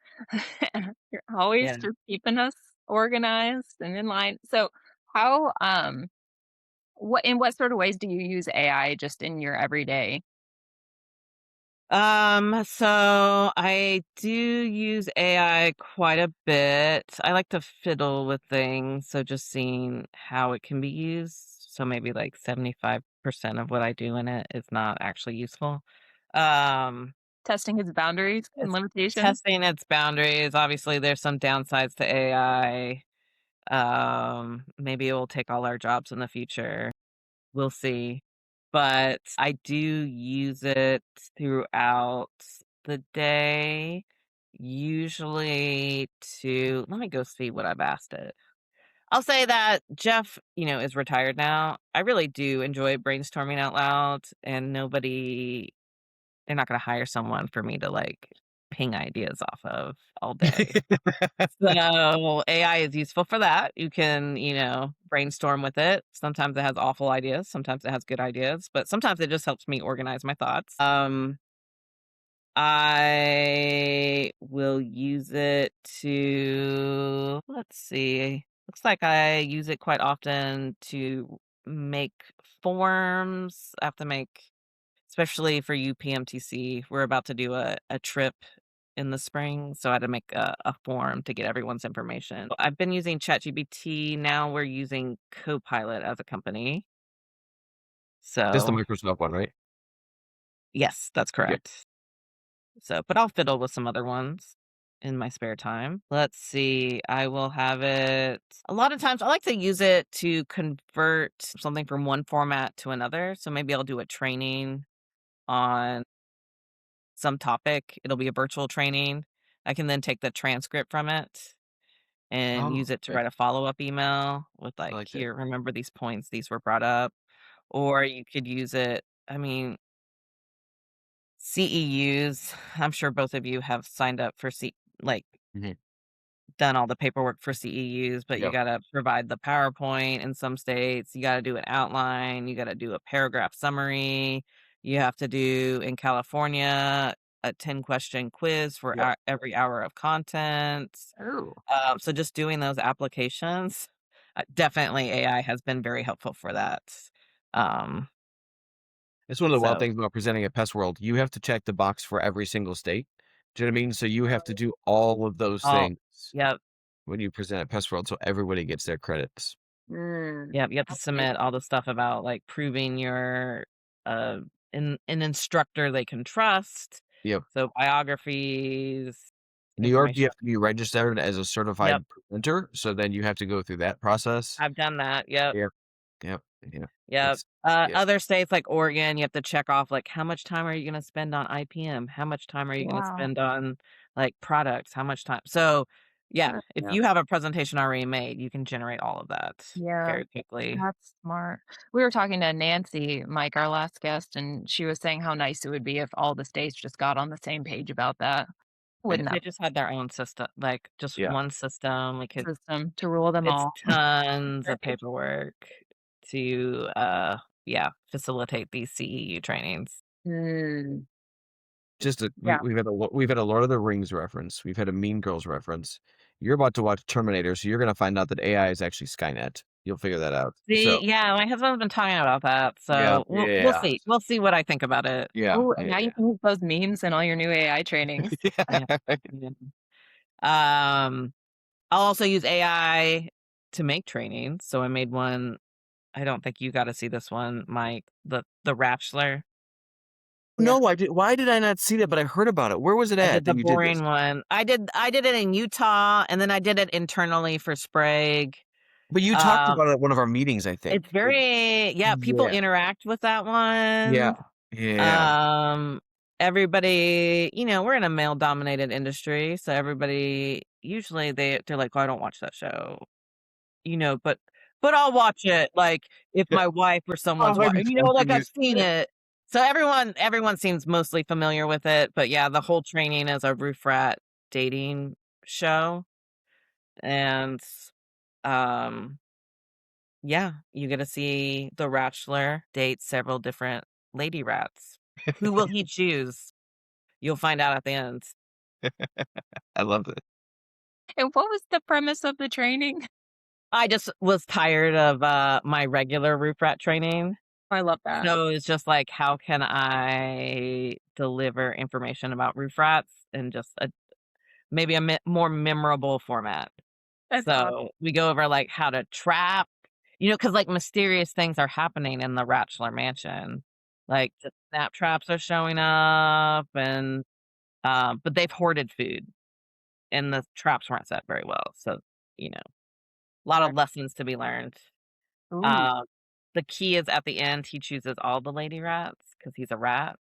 You're always Yeah. just keeping us organized and in line. So, how what sort of ways do you use AI just in your everyday? So I do use AI quite a bit. I like to fiddle with things, so just seeing how it can be used. So maybe like 75% of what I do in it is not actually useful. Um, Testing its boundaries and it's limitations? testing its boundaries. Obviously, there's some downsides to AI. Maybe it will take all our jobs in the future. We'll see. But I do use it throughout the day, usually to let me go see what I've asked it. I'll say that Jeff, is retired now. I really do enjoy brainstorming out loud, and they're not gonna hire someone for me to, like, ping ideas off of all day. So, AI is useful for that. You can, brainstorm with it. Sometimes it has awful ideas, sometimes it has good ideas, but sometimes it just helps me organize my thoughts. I will use it to let's see. Looks like I use it quite often to make forms. I have to make especially for UPMTC. We're about to do a trip in the spring, so I had to make a form to get everyone's information. I've been using ChatGPT, now we're using Copilot as a company. That's the So, Microsoft one, right? yes, that's Yeah. correct. So, but I'll fiddle with some other ones in my spare time. Let's see, I will have it a lot of times I like to use it to convert something from one format to another, so maybe I'll do a training on some topic, it'll be a virtual training. I can then take the transcript from it and Oh, use it to okay. write a follow-up email with I like, like that. "Here, remember these points, these were brought up." or you could use it. I mean, CEUs, I'm sure both of you have signed up for like Mhm. done all the paperwork for CEUs, but you Yep. gotta provide the PowerPoint in some states, you gotta do an outline, you gotta do a paragraph summary, you have to do in California a 10-question quiz for Yep. every hour of content. Oh, So just doing those applications, definitely AI has been very helpful for that. Um, It's one of the wild so things about presenting at Pest World. You have to check the box for every single state. Do you know what I mean? So you have to do all of those all things yep, when you present at Pest World, so everybody gets their credits. mm, yep, you have to okay. submit all the stuff about, like, proving you're, uh, an instructor they can trust, Yep. so biographies, New York, you information. have to be registered as a Yep, certified presenter, so then you have to go through that process. I've done that, yep, Yep. Yep. Yep. yep. It's yeah. Other states like Oregon, you have to check off, like, how much time are you gonna spend on IPM? How much time are you gonna Wow. spend on, like, products? How much time so, yeah, if Yeah. you have a presentation already made, you can generate all of that Yeah. very quickly. That's smart. We were talking to Nancy, Mike, our last guest, and she was saying how nice it would be if all the states just got on the same page about that. If Wouldn't they that just had their own system, like, just Yeah. one system, we could system to rule them it's all? tons of Right. paperwork to, yeah, facilitate these CEU trainings. Mm, Just a yeah. we've had a Lord of the Rings reference. We've had a Mean Girls reference. You're about to watch Terminator, so you're gonna find out that AI is actually Skynet. You'll figure that out. See, So yeah, my husband's been talking about that, yeah, so we'll yeah, see. We'll see what I think about it. yeah, Oh, and yeah, now you can use those memes in all your new AI trainings. Yeah. yeah. Yeah. I'll also use AI to make trainings, so I made one. I don't think you got to see this one, Mike, the Bachelor. Yeah. No, I did why did I not see that? But I heard about it. Where was it I at did the that you did this? boring one. I did it in Utah, and then I did it internally for Sprague. But you talked Um about it at one of our meetings, I think. It's very yeah, people Yeah, interact with that yeah, one. yeah. Um, everybody, we're in a male-dominated industry, so everybody usually they're like, "Oh, I don't watch that show," but I'll watch it, like, if Yeah. my wife or Oh, someone's maybe like, forcing you I've seen it. So everyone seems mostly familiar with it, but yeah, the whole training is a roof rat dating show, and, um yeah, you get to see the Ratchler date several different lady rats. Who will he choose? You'll find out at the end. I love it. And what was the premise of the training? I just was tired of, my regular roof rat training. I love that. So it's just like, how can I deliver information about roof rats in just maybe a more memorable format? That's awesome. So we go over like how to trap, because like mysterious things are happening in the Ratchler mansion. Like the snap traps are showing up, and but they've hoarded food, and the traps weren't set very well. So a lot of Right. lessons to be learned. Ooh. Uh, the key is at the end. He chooses all the lady rats because he's a rat.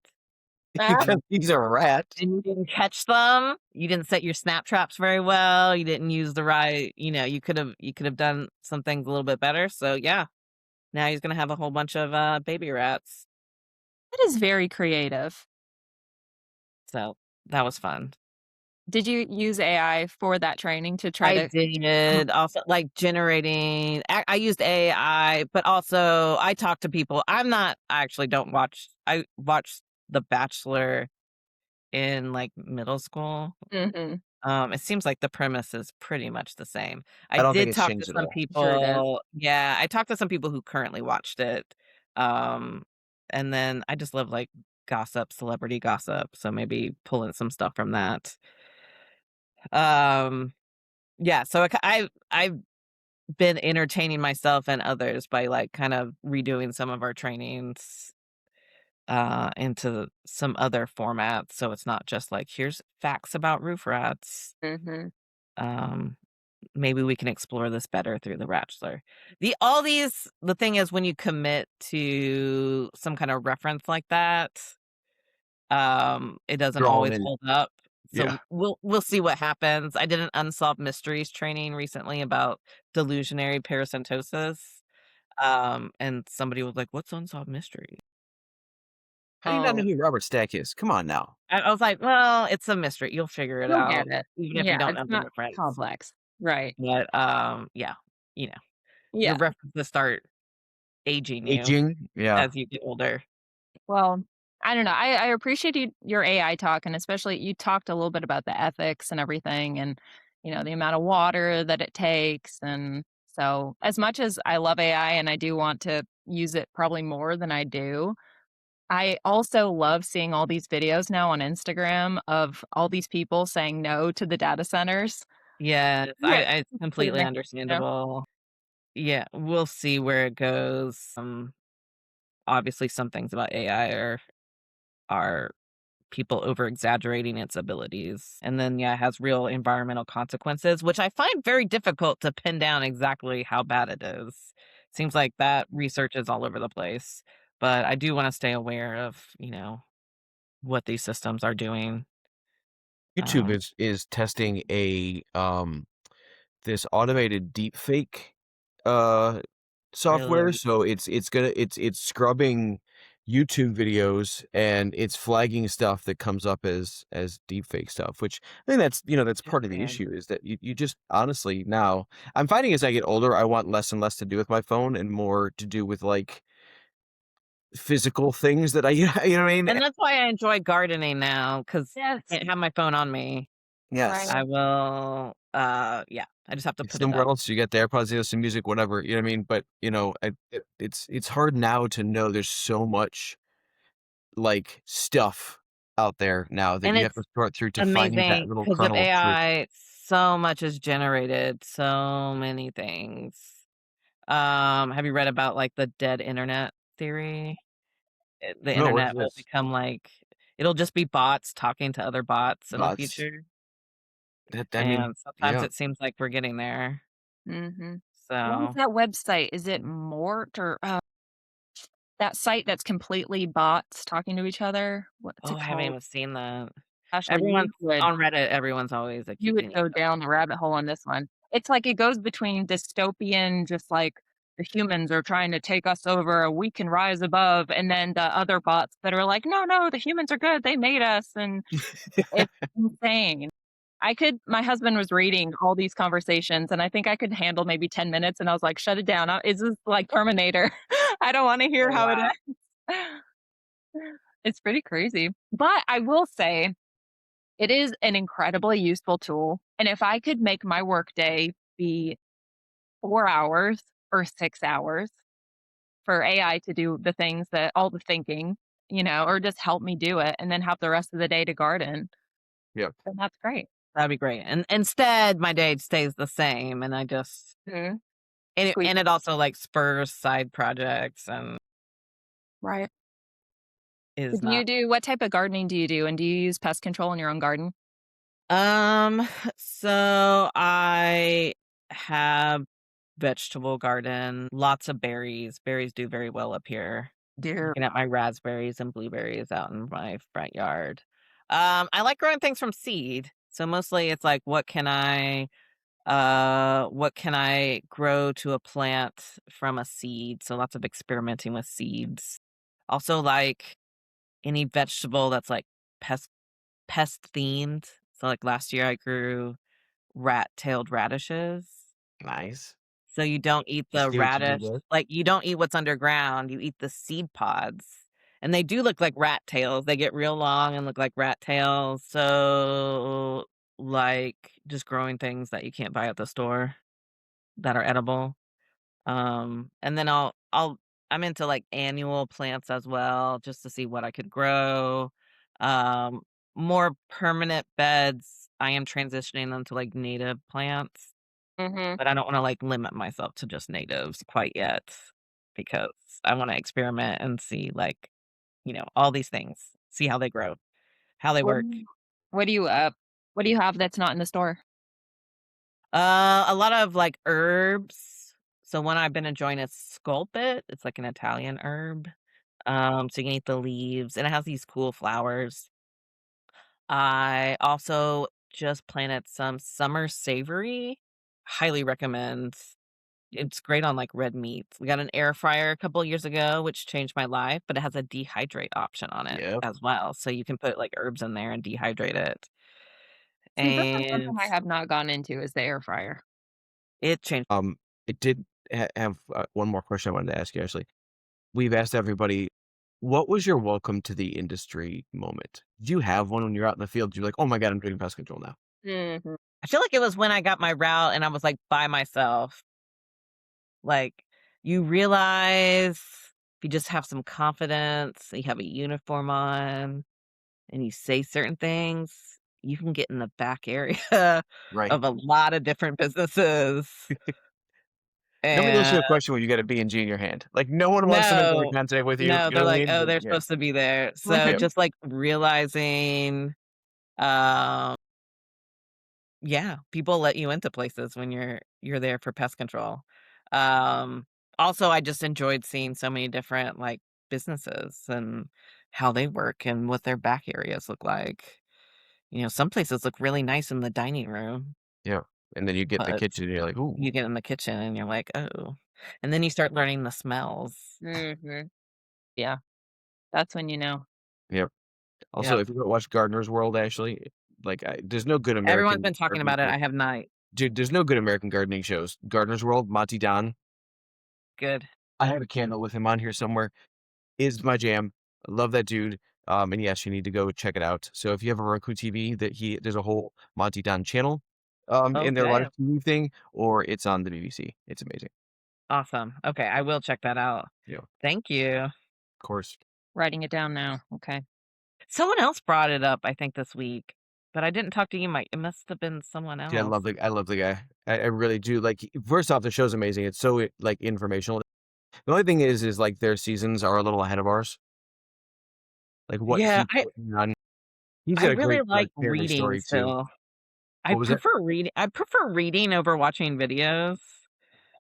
Ah, Because he's a rat. And you didn't catch them. You didn't set your snap traps very well. You didn't use the right, you could have done some things a little bit better. So yeah, now he's gonna have a whole bunch of baby rats. that is very creative. So that was fun. Did you use AI for that training to try I to come up did also like generating. I used AI, but also I talk to people. I actually don't watch. I watched The Bachelor in like middle school. Mhm. It seems like the premise is pretty much the same. I I don't think did it's talk to changed at some all. Sure it is. people yeah, I talked to some people who currently watched it, um, and then I just love, like, gossip, celebrity gossip, so maybe pulling some stuff from that. Um, yeah, so I've been entertaining myself and others by, like, kind of redoing some of our trainings, into some other formats, so it's not just like, "Here's facts about roof rats." Mhm. Um Maybe we can explore this better through the Bachelor. The thing is when you commit to some kind of reference like that, it doesn't You're all always in. hold up. Yeah. So we'll see what happens. I did an unsolved mysteries training recently about delusionary parasymptosis. And somebody was like, "What's Unsolved Mystery?" How do you not know Oh, who Robert Stack is? Come on now. I was like, "Well, it's a mystery. You'll figure it You'll get out, it. even if you Yeah, don't it's know the not difference." complex. Right. But, yeah, you know, your Yeah. references start aging you Aging? Yeah. as you get older. Well, I don't know. I appreciated your AI talk, and especially you talked a little bit about the ethics and everything, and the amount of water that it takes. And so, as much as I love AI and I do want to use it probably more than I do, I also love seeing all these videos now on Instagram of all these people saying no to the data centers. Yes, Yes. I it's For the completely next, understandable. Yeah, we'll see where it goes. Obviously, some things about AI are people over exaggerating its abilities. And then, yeah, it has real environmental consequences, which I find very difficult to pin down exactly how bad it is. Seems like that research is all over the place. But I do want to stay aware of, what these systems are doing. YouTube Um, is testing this automated deepfake uh software. really. So it's scrubbing YouTube videos and it's flagging stuff that comes up as deepfake stuff, which I think that's part of the Interesting. issue is that you just honestly now I'm finding as I get older, I want less and less to do with my phone and more to do with like physical things that I you know what I mean? And that's why I enjoy gardening now because I yes. can't have my phone on me. Yes. I will, yeah, I just have to It's put it somewhere up. else, you get the AirPods, you listen to music, whatever, you know what I mean? But, it's hard now to know there's so much, like, stuff out there now that And you have it's to sort through to find that amazing little because of kernel of truth. AI, so much is generated, so many things. Have you read about, like, the dead internet theory? The No, what is internet will this? become, like it'll just be bots talking to other bots in the Bots? future, That I mean, and sometimes yeah, it seems like we're getting there. Mhm. What was So that website? Is it Mort or, that site that's completely bots talking to each other? What's oh, it I haven't called? even seen that. Ashley, Everyone's on Reddit, everyone's always you would accusing each go other. down the rabbit hole on this one. It's like it goes between dystopian, just like the humans are trying to take us over, we can rise above, and then the other bots that are like, "No, no, the humans are good, they made us," and it's insane. My husband was reading all these conversations, and I think I could handle maybe 10 minutes, and I was like, "Shut it down, is this like Terminator? I don't wanna hear Oh, how it wow. ends." It's pretty crazy, but I will say it is an incredibly useful tool, and if I could make my workday be 4 hours or 6 hours for AI to do the things that all the thinking, or just help me do it and then have the rest of the day to garden, yeah. then that's great. That'd be great, and instead, my day stays the same, and I just Mhm. and Squeeze it also, like, spurs side projects and right. is not What type of gardening do you do, and do you use pest control in your own garden? um, so I have vegetable garden, lots of berries. Berries do very well up here. Dear. Looking at my raspberries and blueberries out in my front yard. I like growing things from seed. So mostly it's like what can I grow to a plant from a seed? So lots of experimenting with seeds. Also like any vegetable that's like pest pest themed. So like last year I grew rat-tailed radishes. Nice. So you don't eat I the see what you did radish there. like, you don't eat what's underground, you eat the seed pods, and they do look like rat tails, they get real long and look like rat tails, so, like, just growing things that you can't buy at the store that are edible, and then I'm into, like, annual plants as well, just to see what I could grow, um, more permanent beds, I am transitioning them to, like, native plants. Mhm. But I don't wanna, like, limit myself to just natives quite yet because I wanna experiment and see, like, all these things, see how they grow, how they What work. do you what do you, what do you have that's not in the store? A lot of, like, herbs. So one I've been enjoying is sculpit. It's like an Italian herb. So you can eat the leaves, and it has these cool flowers. I also just planted some summer savory. Highly recommend. It's great on, like, red meats. We got an air fryer a couple years ago, which changed my life, but it has a dehydrate option on it Yep. as well, so you can put, like, herbs in there and dehydrate it, See, this is something and I have not gone into is the air fryer. it changed. It did have one more question I wanted to ask you, actually. We've asked everybody, what was your welcome to the industry moment? Did you have one when you're out in the field? You're like, oh my God, I'm doing pest control now. Mhm. I feel like it was when I got my route and I was, like, by myself. Like, you realize if you just have some confidence, you have a uniform on, and you say certain things, you can get in the back area Right. of a lot of different businesses, Nobody asks you a and question when you got a B&G in your hand. Like, no one wants to make eye no, contact with you. no, You know they're what I like, mean? "Oh, But they're yeah. supposed to be there." So, Yeah. Right. just, like, realizing, um yeah, people let you into places when you're there for pest control. Um, Also, I just enjoyed seeing so many different, like, businesses and how they work and what their back areas look like. Some places look really nice in the dining room, Yeah. And then you get in the but kitchen and you're like, ooh. you get in the kitchen and you're like, "Oh." And then you start learning the smells. Mhm. Yeah, that's when you know. Yep. Also, Yep. if you go watch Gardener's World, Ashley, like, there's no good Everyone's American been talking gardening about it, show. I have not. Dude, there's no good American gardening shows. Gardener's World, Monty Don. Good. I have a candle with him on here somewhere. Is my jam. I love that dude. And yes, you need to go check it out. So if you have a Roku TV, there's a whole Monty Don channel in their Okay. live TV thing, or it's on the BBC. It's amazing. Awesome. Okay, I will check that out. Yeah, of Thank you. course. Writing it down now. Okay. Someone else brought it up, I think, this week, but I didn't talk to you, Mike. It must have been someone Dude, else. I love the guy. I really do. Like, first off, the show's amazing. It's so like informational. The only thing is like their seasons are a little ahead of ours. Like what Yeah, he's working on. He's I got a really great like family reading story too. still. What was that? I prefer reading over watching videos.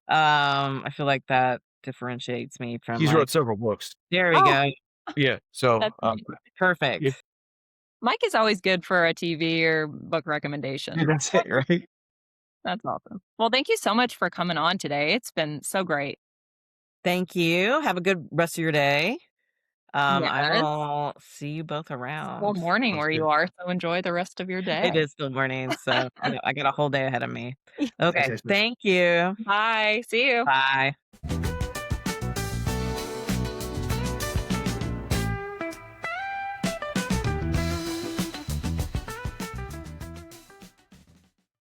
I feel like that differentiates me from, He's wrote like, several books. there we Oh, go. Yeah. So that's neat. yeah, Perfect. Mike is always good for a TV or book recommendation. that's it, right? That's awesome. Well, thank you so much for coming on today. It's been so great. Thank you. Have a good rest of your day. I Yes. will see you both Still around. morning Sounds where you good. are, so enjoy the rest of your It day. is still morning, so I got a whole day ahead of me. Okay, thank you. Bye. See you. Bye.